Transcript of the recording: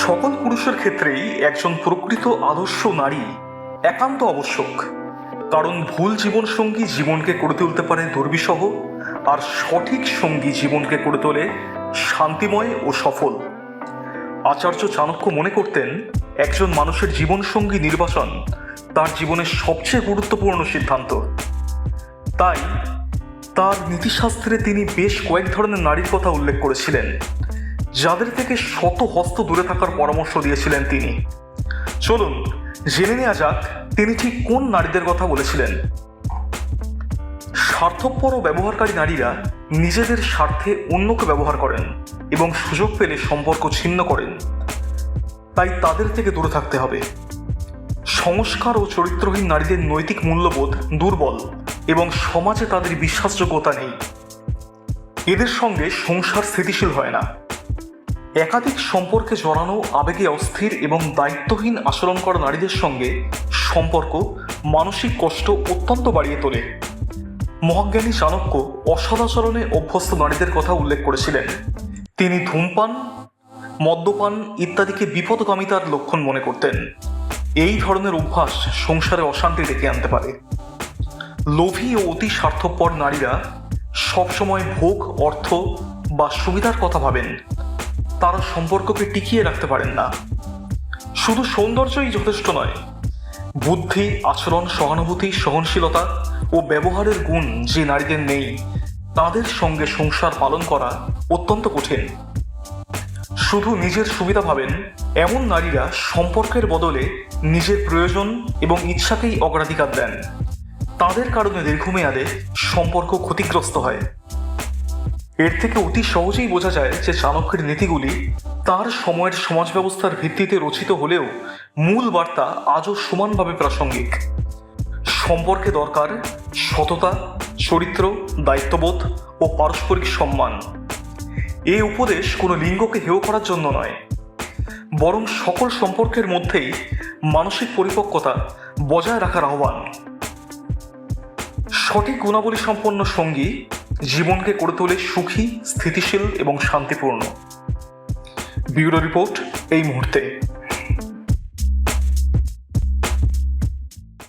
সকল পুরুষের ক্ষেত্রেই একজন প্রকৃত আদর্শ নারী একান্ত আবশ্যক। কারণ ভুল জীবনসঙ্গী জীবনকে করে তুলতে পারে দুর্বিষহ, আর সঠিক সঙ্গী জীবনকে করে তোলে শান্তিময় ও সফল। আচার্য চাণক্য মনে করতেন, একজন মানুষের জীবনসঙ্গী নির্বাচন তার জীবনের সবচেয়ে গুরুত্বপূর্ণ সিদ্ধান্ত। তাই তার নীতিশাস্ত্রে তিনি বেশ কয়েক ধরনের নারীর কথা উল্লেখ করেছিলেন, যাদের থেকে শত হস্ত দূরে থাকার পরামর্শ দিয়েছিলেন তিনি। চলুন জেনে নেওয়া যাক তিনি ঠিক কোন নারীদের কথা বলেছিলেন। স্বার্থপর ও ব্যবহারকারী নারীরা নিজেদের স্বার্থে অন্যকে ব্যবহার করেন এবং সুযোগ পেলে সম্পর্ক ছিন্ন করেন, তাই তাদের থেকে দূরে থাকতে হবে। সংস্কার ও চরিত্রহীন নারীদের নৈতিক মূল্যবোধ দুর্বল এবং সমাজে তাদের বিশ্বাসযোগ্যতা নেই। এদের সঙ্গে সংসার স্থিতিশীল হয় না। একাধিক সম্পর্কে জড়ানো, আবেগে অস্থির এবং দায়িত্বহীন আচরণ করা নারীদের সঙ্গে সম্পর্ক মানসিক কষ্ট অত্যন্ত বাড়িয়ে তোলে। মহাজ্ঞানী চাণক্য অসদাচরণে অভ্যস্ত নারীদের কথা উল্লেখ করেছিলেন। তিনি ধূমপান, মদ্যপান ইত্যাদিকে বিপদগামিতার লক্ষণ মনে করতেন। এই ধরনের অভ্যাস সংসারে অশান্তি ডেকে আনতে পারে। লোভী ও অতি স্বার্থপর নারীরা সবসময় ভোগ, অর্থ বা সুবিধার কথা ভাবেন। তারা সম্পর্ককে টিকিয়ে রাখতে পারেন না। শুধু সৌন্দর্যই যথেষ্ট নয়, বুদ্ধি, আচরণ, সহানুভূতি, সহনশীলতা ও ব্যবহারের গুণ যে নারীদের নেই, তাদের সঙ্গে সংসার পালন করা অত্যন্ত কঠিন। শুধু নিজের সুবিধা ভাবেন এমন নারীরা সম্পর্কের বদলে নিজের প্রয়োজন এবং ইচ্ছাকেই অগ্রাধিকার দেন। তাদের কারণে দীর্ঘমেয়াদে সম্পর্ক ক্ষতিগ্রস্ত হয়। এর থেকে অতি সহজেই বোঝা যায় যে চাণক্যের নীতিগুলি তার সময়ের সমাজ ব্যবস্থার ভিত্তিতে রচিত হলেও মূল বার্তা আজও সমানভাবে প্রাসঙ্গিক। সম্পর্কে দরকার সততা, চরিত্র, দায়িত্ববোধ ও পারস্পরিক সম্মান। এই উপদেশ কোনো লিঙ্গকে হেয় করার জন্য নয়, বরং সকল সম্পর্কের মধ্যেই মানসিক পরিপক্কতা বজায় রাখার আহ্বান। সঠিক গুণাবলী সম্পন্ন সঙ্গী জীবনকে করে তোলে সুখী, স্থিতিশীল এবং শান্তিপূর্ণ। ব্যুরো রিপোর্ট এই মুহূর্তে।